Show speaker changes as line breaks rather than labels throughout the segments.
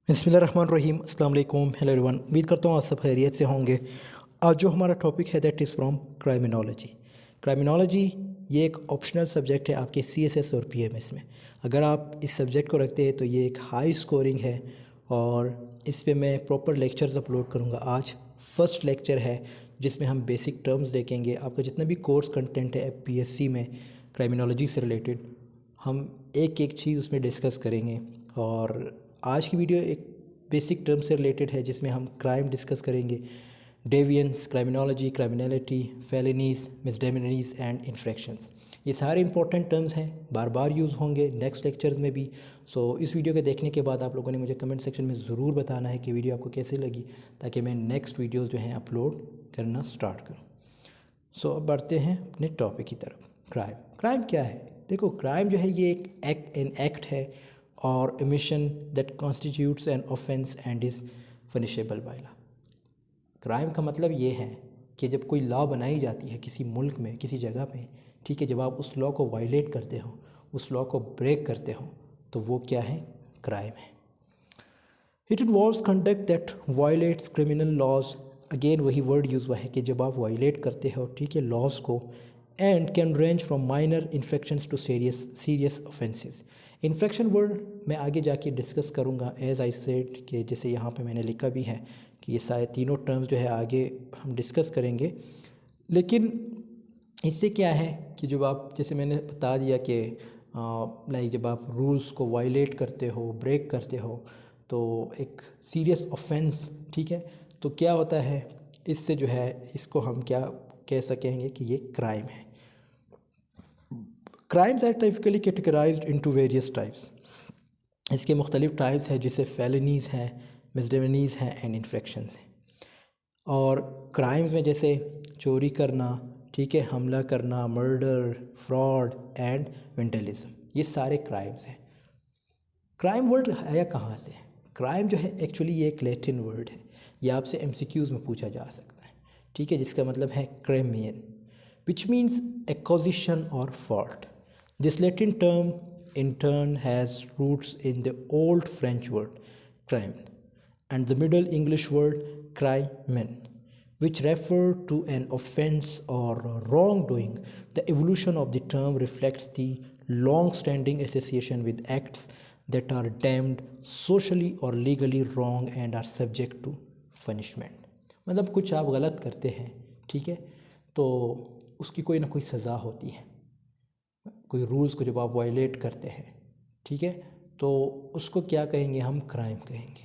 बिस्मिल्लाहिर्रहमानिर्रहीम, अस्सलाम वालेकुम, हेलो एवरीवन। उम्मीद करता हूँ आप सब खैरियत से होंगे। आज जो हमारा टॉपिक है दैट इज़ फ्रॉम क्राइमिनोलॉजी। क्राइमिनोलॉजी ये एक ऑप्शनल सब्जेक्ट है आपके सीएसएस और पीएमएस में। अगर आप इस सब्जेक्ट को रखते हैं तो ये एक हाई स्कोरिंग है और इस पे मैं प्रॉपर लेक्चर्स अपलोड करूँगा। आज फर्स्ट लेक्चर है जिसमें हम बेसिक टर्म्स देखेंगे। आपका जितना भी कोर्स कंटेंट है पीएससी में क्राइमिनोलॉजी से रिलेटेड, हम एक एक चीज़ उसमें डिस्कस करेंगे। और आज की वीडियो एक बेसिक टर्म से रिलेटेड है जिसमें हम क्राइम डिस्कस करेंगे, डेविएंस, क्राइमिनोलॉजी, क्रिमिनलिटी, फेलिनीज, मिसडेमिनीज एंड इन्फ्रैक्शंस। ये सारे इंपॉर्टेंट टर्म्स हैं, बार बार यूज़ होंगे नेक्स्ट लेक्चर्स में भी। सो इस वीडियो के देखने के बाद आप लोगों ने मुझे कमेंट सेक्शन में ज़रूर बताना है कि वीडियो आपको कैसे लगी, ताकि मैं नेक्स्ट वीडियोज़ जो हैं अपलोड करना स्टार्ट करूँ। सो अब बढ़ते हैं अपने टॉपिक की तरफ। क्राइम क्या है? देखो, क्राइम जो है ये एक एक्ट है और emission that constitutes an offence and is punishable by law. Crime का मतलब ये है कि जब कोई लॉ बनाई जाती है किसी मुल्क में, किसी जगह पे, ठीक है, जब आप उस लॉ को वायलेट करते हो, उस लॉ को ब्रेक करते हो, तो वो क्या है? क्राइम है। It involves conduct that violates criminal laws. Again वही वर्ड यूज़ हुआ है कि जब आप वायलेट करते हो, ठीक है, लॉज को, and can range from minor infections to serious offences. Infection word मैं आगे जाके डिस्कस करूँगा। एज आई सेड कि जैसे यहाँ पे मैंने लिखा भी है कि ये सारे तीनों टर्म्स जो है आगे हम डिस्कस करेंगे। लेकिन इससे क्या है कि जब आप, जैसे मैंने बता दिया कि लाइक जब आप रूल्स को वायलेट करते हो, ब्रेक करते हो, तो एक सीरियस ऑफेंस, ठीक है, तो क्या होता है इससे जो है, इसको हम क्या कह सकेंगे कि ये क्राइम है। Crimes are typically categorized into various types. इसके मुख्तलिफ टाइप्स हैं, जैसे फेलिनीज़ हैं, मिसडेमिनीज़ हैं एंड इन्फ्रैक्शंस हैं। और क्राइम्स में जैसे चोरी करना, ठीक है, हमला करना, मर्डर, फ्रॉड एंड वेंडलिज्म, ये सारे क्राइम्स हैं। क्राइम वर्ड आया कहाँ से? क्राइम जो है एक्चुअली ये एक लैटिन वर्ड है। ये आपसे एमसीक्यूज़ में पूछा जा सकता है, ठीक है, जिसका मतलब है क्रेमियन, विच मीन्स एक्विजिशन और fault. This Latin term in turn has roots in the old French word crime and the Middle English word crimen, which refer to an offense or wrongdoing. The evolution of the term reflects the long-standing association with acts that are deemed socially or legally wrong and are subject to punishment. मतलब कुछ आप गलत करते हैं, ठीक है, तो उसकी कोई ना कोई सज़ा होती है। कोई रूल्स को जब आप वायलेट करते हैं, ठीक है, तो उसको क्या कहेंगे? हम क्राइम कहेंगे।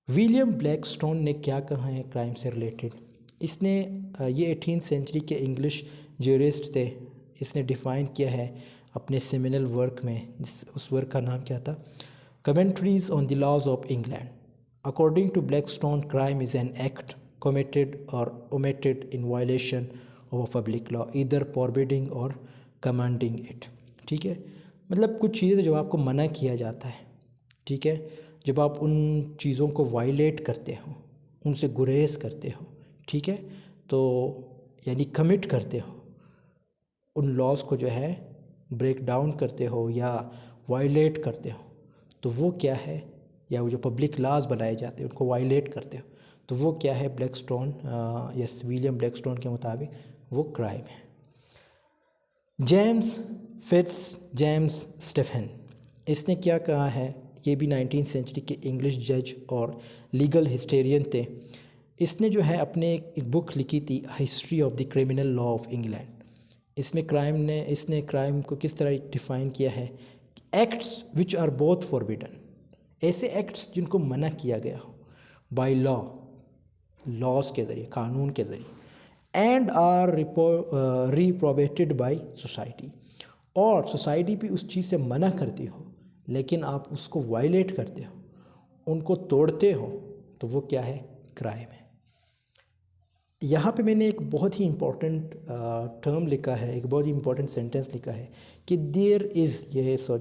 विलियम ब्लैकस्टोन ने क्या कहा है क्राइम से रिलेटेड? इसने ये 18th सेंचुरी के इंग्लिश ज्यूरिस्ट थे। इसने डिफ़ाइन किया है अपने सेमिनल वर्क में, उस वर्क का नाम क्या था? Commentaries on the laws of England. According to Blackstone, crime is an act committed or omitted in violation of a public law, either forbidding or commanding it। ठीक है, मतलब कुछ चीज़ें जो आपको मना किया जाता है, ठीक है, जब आप उन चीज़ों को वायलेट करते हो, उनसे गुरेज करते हो, ठीक है, तो यानी कमिट करते हो, उन लॉज को जो है ब्रेक डाउन करते हो या वायलेट करते हो, तो वो क्या है? या वो जो पब्लिक लॉज बनाए जाते हैं उनको वायलेट करते हो, तो वो क्या है? ब्लैकस्टोन, यस, विलियम ब्लैकस्टोन के मुताबिक वो क्राइम है। जेम्स स्टेफन, इसने क्या कहा है? ये भी 19th सेंचुरी के इंग्लिश जज और लीगल हिस्टेरियन थे। इसने जो है अपने एक बुक लिखी थी, history of the criminal law of England. इसने क्राइम को किस तरह डिफ़ाइन किया है? Acts which are both forbidden, ऐसे एक्ट्स जिनको मना किया गया हो बाय लॉज के ज़रिए, कानून के ज़रिए, एंड आर रिप्रोबेटेड बाय सोसाइटी, और सोसाइटी भी उस चीज़ से मना करती हो लेकिन आप उसको वायलेट करते हो, उनको तोड़ते हो, तो वो क्या है? क्राइम है। यहाँ पे मैंने एक बहुत ही इम्पोर्टेंट टर्म लिखा है, एक बहुत ही इम्पोर्टेंट सेंटेंस लिखा है कि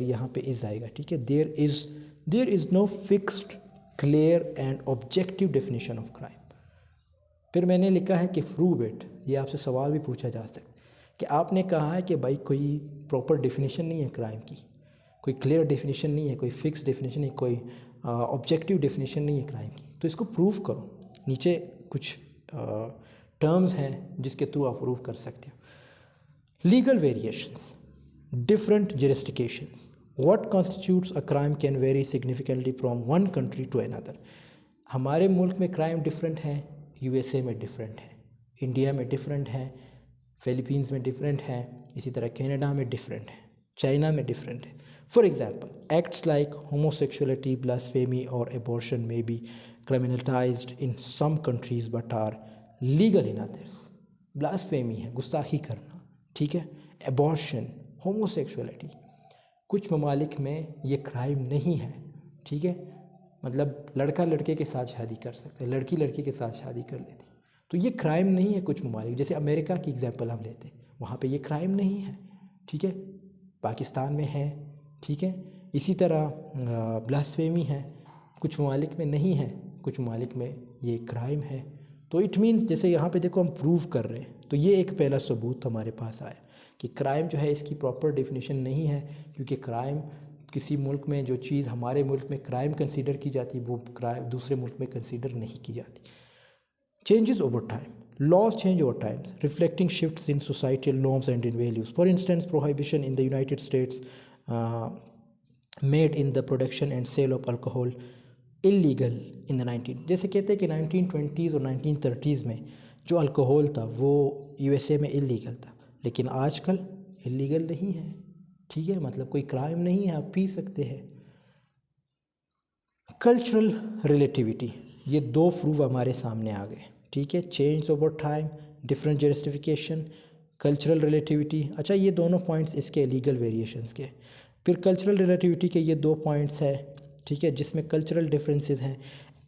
यहाँ पे इज़ आएगा, ठीक है, there is no fixed clear and objective definition of crime. फिर मैंने लिखा है कि प्रूव इट। ये आपसे सवाल भी पूछा जा सकता है कि आपने कहा है कि भाई कोई प्रॉपर डेफिनेशन नहीं है क्राइम की, कोई क्लियर डेफिनेशन नहीं है, कोई फिक्स डेफिनेशन नहीं, कोई ऑब्जेक्टिव डेफिनेशन नहीं है क्राइम की। तो इसको प्रूव करो। नीचे कुछ टर्म्स हैं जिसके थ्रू आप प्रूव कर सकते हो। Legal variations, different jurisdictions. What constitutes a crime can vary significantly from one country to another. हमारे मुल्क में क्राइम डिफरेंट है, यूएसए में डिफरेंट है, इंडिया में डिफरेंट है, फिलीपींस में डिफरेंट है, इसी तरह कनाडा में डिफरेंट है, चाइना में डिफरेंट है। For example, acts like homosexuality, blasphemy और abortion may be criminalized in some countries but are legal in others. Blasphemy है, गुस्ताखी करना, ठीक है, एबॉर्शन, होमोसेक्सुअलिटी, कुछ ममालिक में ये क्राइम नहीं है, ठीक है, मतलब लड़का लड़के के साथ शादी कर सकता है, लड़की लड़की के साथ शादी कर लेती, तो ये क्राइम नहीं है कुछ ममालिक। जैसे अमेरिका की एग्जांपल हम लेते हैं, वहाँ पे ये क्राइम नहीं है, ठीक है, पाकिस्तान में है, ठीक है। इसी तरह ब्लास्फेमी है, कुछ ममालिक में नहीं है, कुछ ममालिक में ये क्राइम है। तो इट मीन्स जैसे यहाँ पे देखो हम प्रूव कर रहे हैं, तो ये एक पहला सबूत हमारे पास आया कि क्राइम जो है इसकी प्रॉपर डेफिनेशन नहीं है, क्योंकि क्राइम किसी मुल्क में जो चीज़ हमारे मुल्क में क्राइम कंसीडर की जाती है वो क्राइम दूसरे मुल्क में कंसीडर नहीं की जाती। Changes over time, laws change over time, reflecting shifts in societal norms and in values. For instance, prohibition in the United States made in the production and sale of alcohol illegal in the 19, जैसे कहते हैं कि 1920s और 1930s में जो alcohol था वो USA में इलीगल था, लेकिन आजकल इलीगल नहीं है, ठीक है, मतलब कोई क्राइम नहीं है, आप पी सकते हैं। कल्चरल रिलेटिविटी, ये दो प्रूफ हमारे सामने आ गए, ठीक है, change over time, different justification, cultural relativity. अच्छा, ये दोनों पॉइंट्स इसके लीगल वेरिएशंस के। फिर कल्चरल रिलेटिविटी के ये दो पॉइंट्स हैं, ठीक है, जिसमें कल्चरल डिफरेंसेस हैं।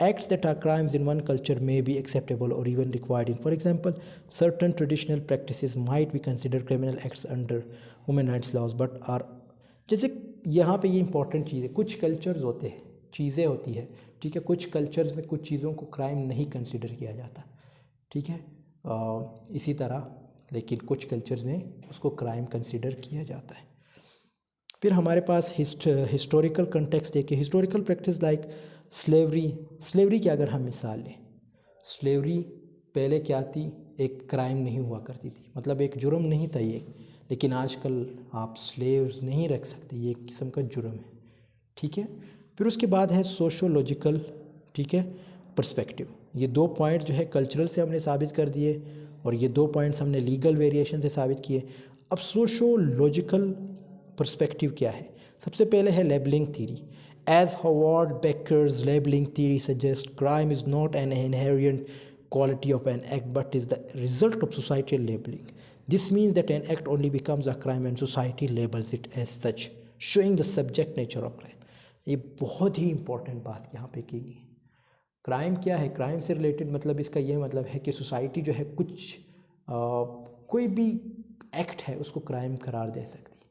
Acts that are crimes in one culture may be acceptable or even required in, for example, certain traditional practices might be considered criminal acts under human rights laws but are, जैसे यहाँ पे ये important चीज़ है, कुछ cultures होते हैं, चीज़ें होती है, ठीक है, कुछ कल्चर्स में कुछ चीज़ों को क्राइम नहीं कंसिडर किया जाता, ठीक है, इसी तरह लेकिन कुछ कल्चर्स में उसको क्राइम कंसिडर किया जाता है। फिर हमारे पास हिस्टोरिकल कंटेक्स्ट है कि हिस्टोरिकल प्रैक्टिस लाइक स्लेवरी की अगर हम मिसाल लें, स्लेवरी पहले क्या थी, एक क्राइम नहीं हुआ करती थी, मतलब एक जुर्म नहीं था ये, लेकिन आजकल आप स्लेव्स नहीं रख सकते, ये एक किस्म का जुर्म है, ठीक है। फिर उसके बाद है सोशोलॉजिकल, ठीक है, पर्सपेक्टिव। ये दो पॉइंट जो है कल्चरल से हमने साबित कर दिए और ये दो पॉइंट्स हमने लीगल वेरिएशन से साबित किए। अब सोशोलॉजिकल पर्सपेक्टिव क्या है? सबसे पहले है labelling theory. As Howard Becker's labeling theory suggests, crime is not an inherent quality of an act but is the result of societal labeling. This means that an act only becomes a crime when society labels it as such, showing the subject nature of crime. ये बहुत ही important बात यहाँ पे की गई है। Crime क्या है? क्राइम से रिलेटेड मतलब इसका ये मतलब है कि सोसाइटी जो है कोई भी एक्ट है उसको क्राइम करार दे सकती है,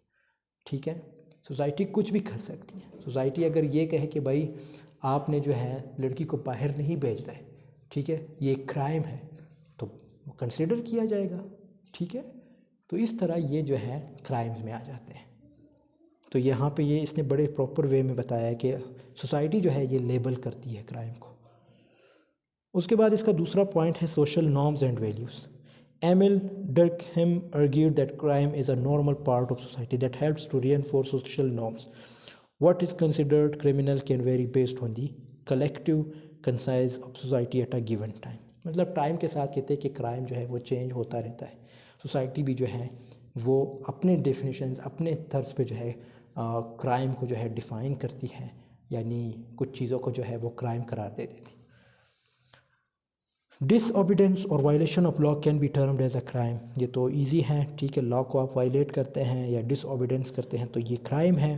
ठीक है। सोसाइटी कुछ भी कर सकती है। सोसाइटी अगर ये कहे कि भाई आपने जो है लड़की को बाहर नहीं भेजना है, ठीक है, ये एक क्राइम है, तो वो कंसिडर किया जाएगा, ठीक है। तो इस तरह ये जो है क्राइम्स में आ जाते हैं। तो यहाँ पे ये इसने बड़े प्रॉपर वे में बताया है कि सोसाइटी जो है ये लेबल करती है क्राइम को। उसके बाद इसका दूसरा पॉइंट है social norms and values. Emil Durkheim argued that crime is a normal part of society that helps to reinforce social norms. What is considered criminal can vary based on the collective conscience of society at a given time. मतलब time के साथ कहते हैं कि crime जो है वो change होता रहता है। सोसाइटी भी जो है वो अपने डेफिनेशंस अपने तर्ज पे जो है क्राइम को जो है डिफ़ाइन करती है, यानी कुछ चीज़ों को जो है वो क्राइम करार दे देती। डिसओबीडेंस और violation of law can be termed as a crime. ये तो इजी है, ठीक है, लॉ को आप वायलेट करते हैं या डिसओबीडेंस करते हैं तो ये क्राइम है।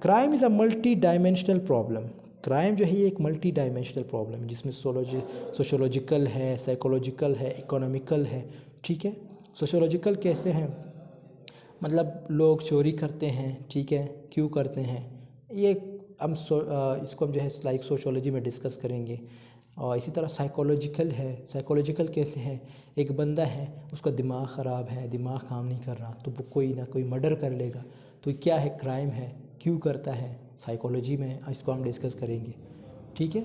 Crime is a multi dimensional problem. Crime जो है ये एक मल्टी डायमेंशनल प्रॉब्लम है जिसमें सोशोलॉजिकल है, साइकोलॉजिकल है, इकोनॉमिकल है, ठीक है। सोशोलॉजिकल कैसे हैं? मतलब लोग चोरी करते हैं, ठीक है, क्यों करते हैं, ये हम इसको हम जो है लाइक सोशोलॉजी में डिस्कस करेंगे। और इसी तरह साइकोलॉजिकल है। साइकोलॉजिकल कैसे है? एक बंदा है उसका दिमाग ख़राब है, दिमाग काम नहीं कर रहा, तो वो कोई ना कोई मर्डर कर लेगा, तो क्या है? क्राइम है, क्यों करता है, साइकोलॉजी में इसको हम डिस्कस करेंगे, ठीक है।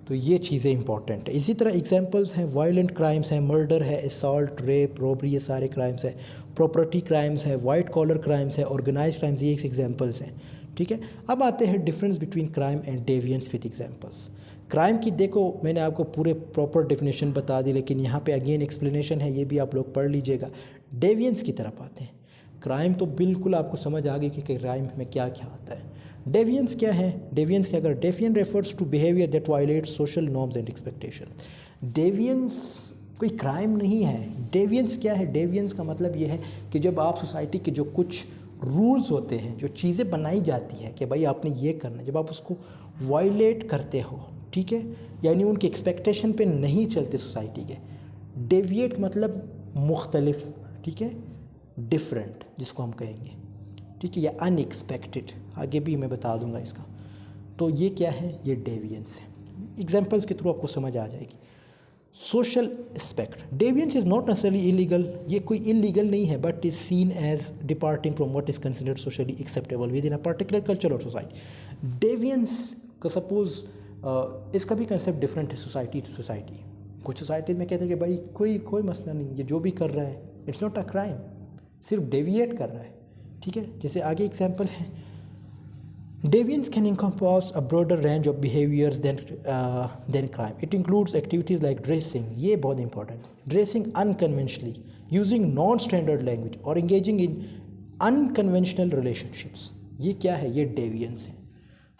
तो ये चीज़ें इंपॉर्टेंट है। इसी तरह एग्जांपल्स हैं, वायलेंट क्राइम्स हैं, मर्डर है, असॉल्ट, रेप, रॉबरी, ये सारे क्राइम्स हैं। प्रॉपर्टी क्राइम्स है, वाइट कॉलर क्राइम्स है, ऑर्गेनाइज्ड क्राइम्स, ये एग्जांपल्स हैं, ठीक है। अब आते हैं difference between crime and deviance with examples. Crime की देखो मैंने आपको पूरे प्रॉपर डेफिनेशन बता दी, लेकिन यहाँ पे अगेन एक्सप्लेनेशन है, ये भी आप लोग पढ़ लीजिएगा। डेविएंस की तरफ आते हैं। क्राइम तो बिल्कुल आपको समझ आ गई कि क्राइम में क्या क्या आता है। डेविएंस क्या है? डेविएंस क्या, अगर deviant refers to behaviour that violates social norms and expectation. Deviance कोई क्राइम नहीं है। डेविएंस क्या है? डेविएंस का मतलब ये है कि जब आप सोसाइटी के जो कुछ रूल्स होते हैं, जो चीज़ें बनाई जाती है कि भाई आपने ये करना है, जब आप उसको वायलेट करते हो, ठीक है, यानी उनके एक्सपेक्टेशन पे नहीं चलते सोसाइटी के। डेविएट मतलब मुख्तलिफ, ठीक है, डिफरेंट जिसको हम कहेंगे, ठीक है, या अनएक्सपेक्टेड, आगे भी मैं बता दूंगा इसका। तो ये क्या है? ये डेविएंस है। एग्जांपल्स के थ्रू आपको समझ आ जाएगी। Social aspect, deviance is not necessarily illegal, ये कोई इलीगल नहीं है, but is seen as departing from what is considered socially acceptable within a particular culture और सोसाइटी। डेविएंस का सपोज इसका भी कंसेप्ट डिफरेंट है सोसाइटी टू सोसाइटी। कुछ सोसाइटीज़ में कहते हैं कि भाई कोई मसला नहीं, ये जो भी कर रहा है इट्स नॉट अ क्राइम, सिर्फ डेविएट कर रहा है, ठीक है। जैसे आगे एग्जाम्पल है, डेविएंस can encompass a broader range of behaviors than crime. It includes activities like dressing, ये बहुत इंपॉर्टेंट है, dressing unconventionally, using non-standard language और engaging in unconventional relationships। ये क्या है? ये डेविएंस है।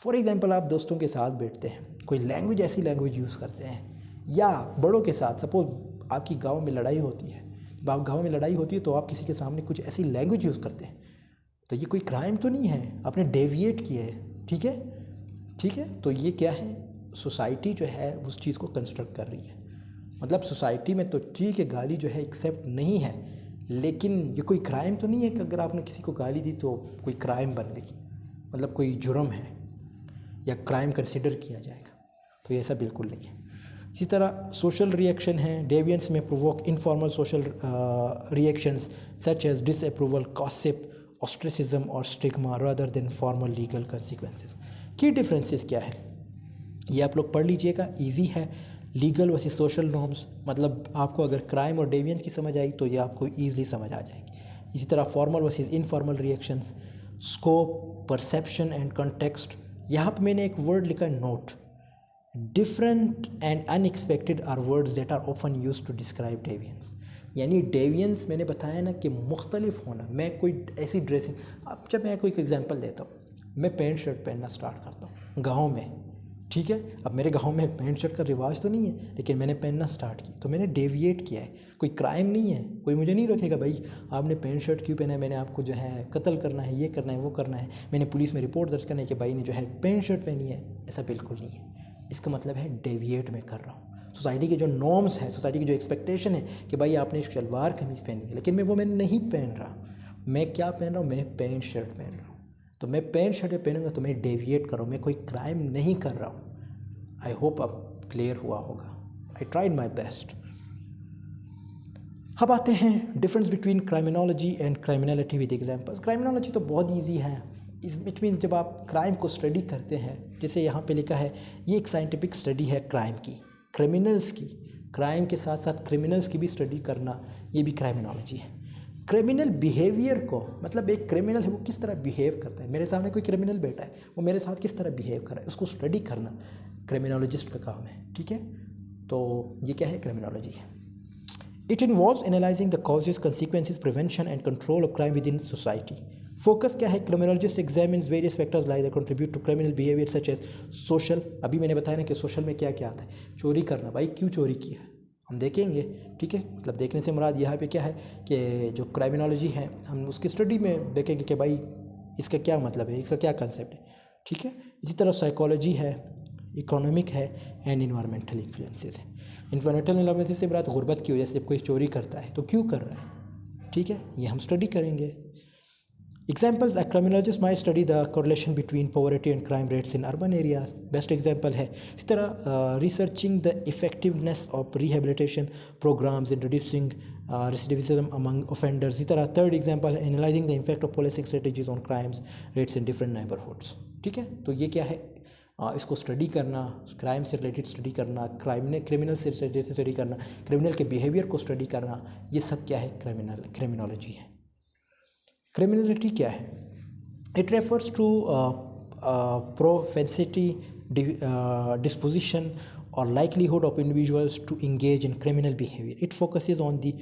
फॉर एग्जाम्पल आप दोस्तों के साथ बैठते हैं, कोई लैंग्वेज ऐसी लैंग्वेज यूज़ करते हैं, या बड़ों के साथ, सपोज आपकी गाँव में लड़ाई होती है, जब आप गाँव में लड़ाई होती है तो आप किसी के सामने कुछ ऐसी लैंग्वेज यूज़ करते हैं, तो ये कोई क्राइम तो नहीं है, आपने डेविएट किया है, ठीक है, ठीक है। तो ये क्या है? सोसाइटी जो है उस चीज़ को कंस्ट्रक्ट कर रही है। मतलब सोसाइटी में तो ठीक है गाली जो है एक्सेप्ट नहीं है, लेकिन ये कोई क्राइम तो नहीं है कि अगर आपने किसी को गाली दी तो कोई क्राइम बन गई, मतलब कोई जुर्म है या क्राइम कंसिडर किया जाएगा, तो ये ऐसा बिल्कुल नहीं है। इसी तरह सोशल रिएक्शन है, डेविएंस में provoke informal social reactions such as disapproval, gossip, ostracism और stigma rather than formal legal consequences. की डिफरेंसेस क्या है ये आप लोग पढ़ लीजिएगा, इजी है। लीगल वर्सेस सोशल नॉर्म्स, मतलब आपको अगर क्राइम और डेविएंस की समझ आई तो ये आपको ईजिली समझ आ जाएगी। इसी तरह formal versus informal reactions, scope, perception and context. यहाँ पर मैंने एक वर्ड लिखा है note. Different and unexpected are words that are often used to describe deviance. यानी डेविएंस मैंने बताया ना कि मुख्तलिफ होना। मैं कोई ऐसी ड्रेसिंग, अब जब मैं कोई एग्जांपल देता हूँ, मैं पैंट शर्ट पहनना स्टार्ट करता हूँ गाँव में, ठीक है। अब मेरे गाँव में पैंट शर्ट का रिवाज तो नहीं है, लेकिन मैंने पहनना स्टार्ट की तो मैंने डेविएट किया है। कोई क्राइम नहीं है, कोई मुझे नहीं रोकेगा भाई आपने पैंट शर्ट क्यों पहना है, मैंने आपको जो है कत्ल करना है, ये करना है, वो करना है, मैंने पुलिस में रिपोर्ट दर्ज करना है कि भाई ने जो है पैंट शर्ट पहनी है। ऐसा बिल्कुल नहीं है। इसका मतलब है डेविएट मैं कर रहा हूँ। सोसाइटी के जो नॉर्म्स हैं, सोसाइटी की जो एक्सपेक्टेशन है कि भाई आपने शलवार कमीज़ पहनी है, लेकिन मैं नहीं पहन रहा। मैं क्या पहन रहा हूँ? मैं पैंट शर्ट पहन रहा हूँ। तो मैं पैंट शर्ट पहनूंगा तो मैं डेविएट कर रहा हूँ, मैं कोई क्राइम नहीं कर रहा हूँ। आई होप अब क्लियर हुआ होगा। I tried my best. अब आते हैं difference between criminology and criminality with examples. Criminology तो बहुत ईजी है। इट मीन्स जब आप क्राइम को स्टडी करते हैं, जैसे यहाँ पे लिखा है, ये एक साइंटिफिक स्टडी है क्राइम की, क्रिमिनल्स की। क्राइम के साथ साथ क्रिमिनल्स की भी स्टडी करना, ये भी क्राइमिनोलॉजी है। क्रिमिनल बिहेवियर को, मतलब एक क्रिमिनल है वो किस तरह बिहेव करता है, मेरे सामने कोई क्रिमिनल बैठा है, वो मेरे साथ किस तरह बिहेव कर रहा है, उसको स्टडी करना क्रिमिनोलॉजिस्ट का काम है, ठीक है। तो ये क्या है? क्रिमिनोलॉजी है। It involves analyzing the causes, consequences, prevention and control of crime within society. Focus क्या है? Criminologist examines various factors like that contribute to criminal behavior such as social। अभी मैंने बताया ना कि सोशल में क्या क्या आता है। चोरी करना, भाई क्यों चोरी किया हम देखेंगे, ठीक है। मतलब देखने से मुराद यहाँ पे क्या है कि जो क्राइमिनोलॉजी है हम उसकी स्टडी में देखेंगे कि भाई इसका क्या मतलब है, इसका क्या कंसेप्ट है, ठीक है। इसी तरह साइकोलॉजी है, इकोनॉमिक है एंड इन्वायरमेंटल इन्फ्लुएंसेस है। इन्वायरमेंटल इन्फ्लुएंसेस से बात गुर्बत की वजह से, जब कोई चोरी करता है तो क्यों कर रहा है, ठीक है, ये हम स्टडी करेंगे। Examples, a criminologist might study the correlation between poverty and crime rates in urban areas. Best example है। इसी तरह researching the effectiveness of rehabilitation programmes in reducing recidivism among offenders. इसी तरह थर्ड एग्जांपल है analysing the impact of policing strategies on crimes rates in different neighbourhoods. ठीक है, तो ये क्या है, इसको स्टडी करना, क्राइम से रिलेटेड स्टडी करना, क्रिमिनल से रिलेटेड स्टडी करना, क्रिमिनल के बिहेवियर को स्टडी करना, ये सब क्या है, क्रिमिनोलॉजी है। क्रिमिनलिटी क्या है? It refers to propensity, disposition or likelihood of individuals to engage in criminal behavior. It focuses on the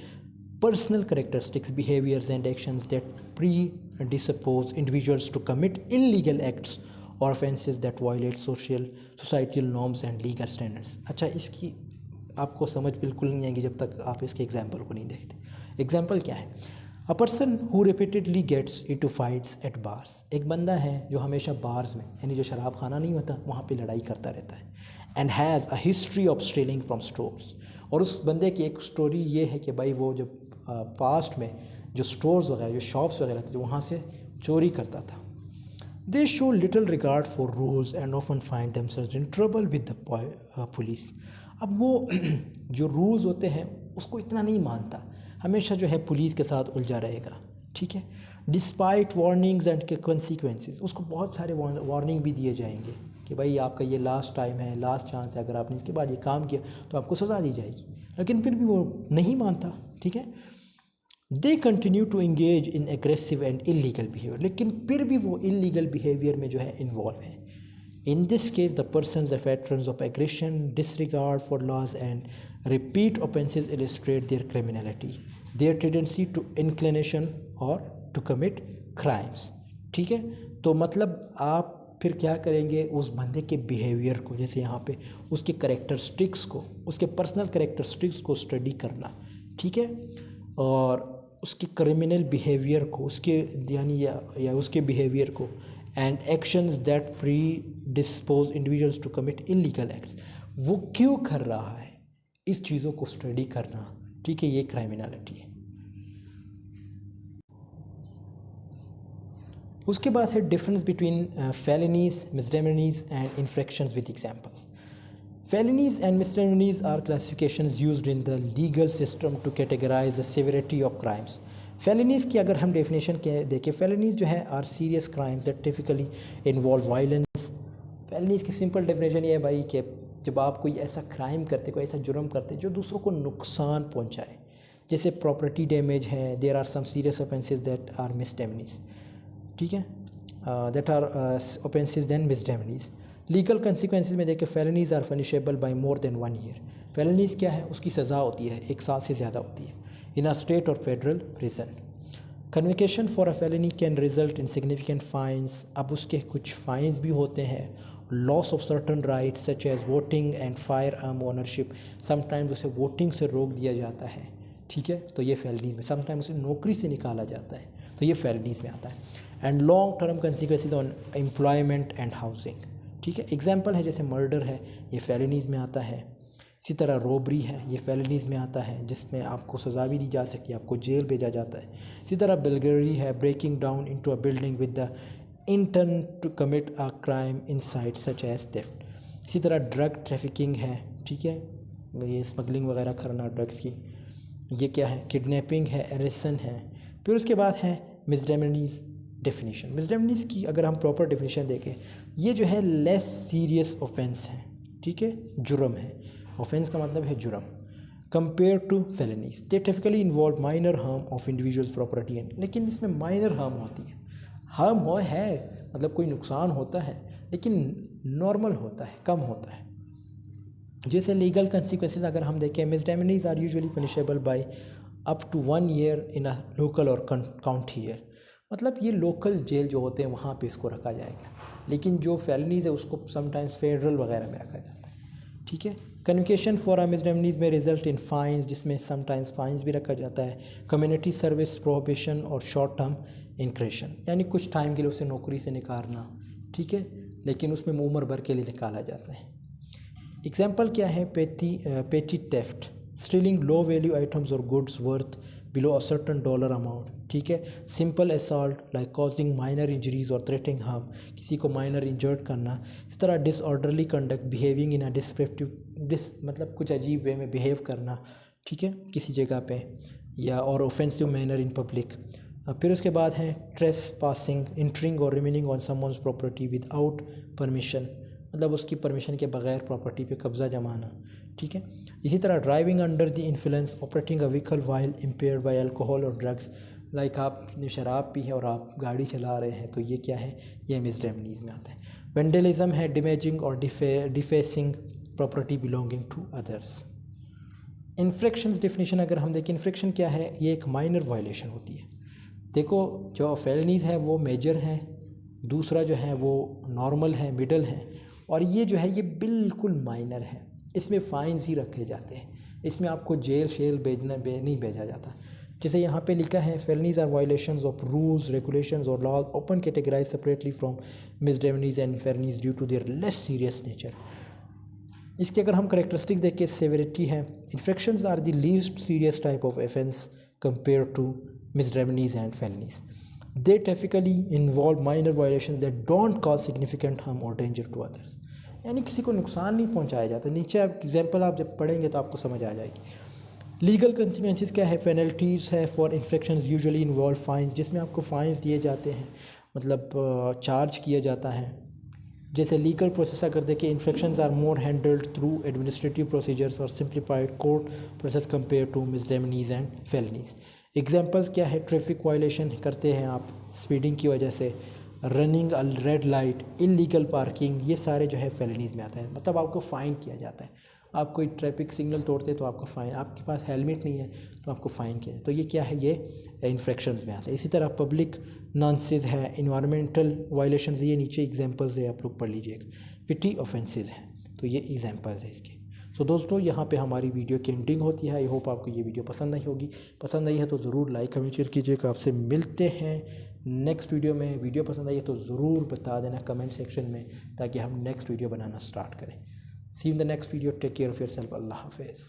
personal characteristics, behaviors and actions that predispose individuals to commit illegal acts or offenses that violate societal norms and legal standards. अच्छा, इसकी आपको समझ बिल्कुल नहीं आएगी जब तक आप इसके एग्जाम्पल को नहीं देखते। एग्जाम्पल क्या है? A person who repeatedly gets into fights at bars. एक बंदा है जो हमेशा बार्स में, यानी जो शराब खाना नहीं होता, वहाँ पे लड़ाई करता रहता है। And has a history of stealing from stores. और उस बंदे की एक स्टोरी ये है कि भाई वो जब पास्ट में जो स्टोर्स वगैरह, जो शॉप्स वगैरह थे, वहाँ से चोरी करता था। दे show little regard for rules and often find themselves in trouble with the police. अब वो जो रूल्स होते हैं उसको इतना नहीं मानता, हमेशा जो है पुलिस के साथ उलझा रहेगा। ठीक है, डिस्पाइट वार्निंग्स एंड कॉन्सिक्वेंसेस, उसको बहुत सारे वार्निंग भी दिए जाएंगे कि भाई आपका ये लास्ट टाइम है, लास्ट चांस है, अगर आपने इसके बाद ये काम किया तो आपको सज़ा दी जाएगी, लेकिन फिर भी वो नहीं मानता। ठीक है, they continue to engage in aggressive and illegal behaviour, लेकिन फिर भी वो इलीगल बिहेवियर में जो है इन्वॉल्व है। In this case, the persons are veterans of aggression, disregard for laws and repeat offenses illustrate their criminality, their tendency to inclination or to commit crimes. ठीक है, तो मतलब आप फिर क्या करेंगे, उस बंदे के बिहेवियर को, जैसे यहाँ पे उसके करेक्टरिस्टिक्स को, उसके पर्सनल करेक्टरिस्टिक्स को स्टडी करना। ठीक है, और उसके क्रिमिनल बिहेवियर को, उसके यानी या उसके बिहेवियर को, and actions that predispose individuals to commit illegal acts, वो क्यों कर रहा है, इस चीज़ों को स्टडी करना। ठीक है, ये क्रिमिनलिटी है। उसके बाद है difference between felonies, misdemeanours and infractions with examples. Felonies and misdemeanors are classifications used in the legal system to categorize the severity of crimes. Felonies की अगर हम डेफिनेशन देखें, felonies जो है are serious crimes that typically involve violence. felonies की simple definition ये है भाई कि जब आप कोई ऐसा क्राइम करते, कोई ऐसा जुर्म करते जो दूसरों को नुकसान पहुंचाए, जैसे प्रॉपर्टी डैमेज है, there are some serious offences that are misdemeanours. ठीक है, that are offences than misdemeanours. Legal consequences में देखें, felonies are punishable by more than 1 year. फेलनीज क्या है, उसकी सज़ा होती है 1 साल से ज़्यादा होती है इन अ स्टेट और federal prison. Conviction for a felony can result in significant fines. अब उसके कुछ फाइन्स भी होते हैं। Loss of certain rights such as voting and firearm ownership. Sometimes उसे वोटिंग से रोक दिया जाता है। ठीक है, तो ये फेलनीज में। समटाइम्स उसे नौकरी से निकाला जाता है, तो ये फेलनीज में आता है। And long term consequences on employment and housing. ठीक है, एग्जाम्पल है जैसे मर्डर है, ये फेलनीज में आता है। इसी तरह रोबरी है, ये फेलनीज में आता है, जिसमें आपको सज़ा भी दी जा सकती है, आपको जेल भेजा जाता है। इसी तरह बिल्गरी है, breaking down into a building with the intent to commit a crime inside such as theft. इसी तरह ड्रग ट्रैफिकिंग है। ठीक है, ये स्मगलिंग वगैरह करना ड्रग्स की, ये क्या है, किडनैपिंग है, एरेसन है। फिर उसके बाद है मिसडेमेनीज डेफिनेशन। मिसडेमेनीज की अगर हम प्रॉपर डेफिनेशन देखें, ये जो है लेस सीरियस ऑफेंस है। ठीक है, जुर्म है, ऑफेंस का मतलब है जुर्म, compare to felonies. They typically involve minor harm of individuals property and, लेकिन इसमें माइनर हार्म होती है। हार्म हो है मतलब कोई नुकसान होता है, लेकिन नॉर्मल होता है, कम होता है। जैसे लीगल कंसिक्वेंसेज अगर हम देखें, misdemeanours are usually punishable by up to 1 year in a local और काउंटी ईयर। मतलब ये लोकल जेल जो होते हैं वहाँ पे इसको रखा जाएगा, लेकिन जो फेलनीज है उसको समटाइम्स फेडरल वगैरह में रखा जाता है। ठीक है, कन्विक्शन फॉर अ मिसडेमेनीज में रिजल्ट इन फाइन्स, जिसमें समटाइम्स फाइन्स भी रखा जाता है। कम्युनिटी सर्विस प्रोहिबिशन और शॉर्ट टर्म इंक्रेशन, यानी कुछ टाइम के लिए उसे नौकरी से निकालना। ठीक है, लेकिन उसमें उम्र भर के लिए निकाला जाता है। एग्जाम्पल क्या है, petty theft, stealing low value items और goods worth below a certain dollar amount. ठीक है, simple assault like causing minor injuries और थ्रेटिंग हार्म, किसी को माइनर इंजर्ड करना। इस तरह disorderly conduct, behaving in a मतलब कुछ अजीब वे में बिहेव करना। ठीक है, किसी जगह पे, या और ऑफेंसिव मैनर इन पब्लिक। फिर उसके बाद है ट्रेस पासिंग, इंटरिंग और remaining on someone's property without permission, मतलब उसकी परमिशन के बगैर प्रॉपर्टी पे कब्ज़ा जमाना, ठीक है। इसी तरह driving under the influence, operating a vehicle while impaired by alcohol और ड्रग्स, लाइक आपने शराब पी है और आप गाड़ी चला रहे हैं तो ये क्या है, ये मिसडेमनीज में आता है। वेंडलिज्म है डैमेजिंग और defacing property belonging to others. Infractions definition अगर हम देखें, इन्फ्रैक्शन क्या है, ये एक माइनर वायलेशन होती है। देखो जो फेलनीज़ हैं वो मेजर हैं, दूसरा जो है वो नॉर्मल है, मिडल है, और ये जो है ये बिल्कुल माइनर है। इसमें फ़ाइन्स ही रखे जाते हैं, इसमें आपको जेल शेल नहीं भेजा जाता। जैसे यहाँ पे लिखा है felonies are violations of rules regulations और laws open categorise separately from misdemeanours and felonies due to their less serious nature. इसके अगर हम करेक्टरिस्टिक्स देखें, सेवेरिटी है, infractions are the least serious type of offence compare to misdemeanors and felonies. They typically involve minor violations that don't cause significant harm or danger to others. यानी किसी को नुकसान नहीं पहुंचाया जाता। नीचे आप एग्जाम्पल आप जब पढ़ेंगे तो आपको समझ आ जाएगी। लीगल कंसिक्वेंसेस क्या है, पेनल्टीज़ है फॉर इन्फ्रैक्शंस यूजुअली इन्वॉल्व फाइन्स, जिसमें आपको फाइन्स दिए जाते हैं, मतलब चार्ज किया जाता है। जैसे लीगल प्रोसेस अगर देखें, infractions are more handled through administrative procedures और simplified court process compare to misdemeanours and felonies. Examples क्या है, ट्रैफिक वायलेशन करते हैं आप स्पीडिंग की वजह से, running red light, illegal parking, ये सारे जो है फेलनीज में आता है, मतलब आपको फ़ाइन किया जाता है। आप कोई ट्रैफिक सिग्नल तोड़ते हैं तो आपको फ़ाइन, आपके पास हेलमेट नहीं है तो आपको फ़ाइन किया जाए, तो ये क्या है, ये इन्फ्रैक्शंस में आता है। इसी तरह पब्लिक नॉन्सेस है, इन्वायरमेंटल वायलेशंस, ये नीचे एग्जांपल्स है, आप लोग पढ़ लीजिएगा। पिटी ऑफेंसेस हैं, तो ये एग्जांपल्स है इसके। तो दोस्तों यहाँ पे हमारी वीडियो की एंडिंग होती है। आई होप आपको ये वीडियो पसंद आई होगी। पसंद आई है तो ज़रूर लाइक कमेंट शेयर कीजिएगा। आपसे मिलते हैं नेक्स्ट वीडियो में। वीडियो पसंद आई है तो ज़रूर बता देना कमेंट सेक्शन में, ताकि हम नेक्स्ट वीडियो बनाना स्टार्ट करें। See in the next video, take care of yourself, अल्लाह हाफिज़।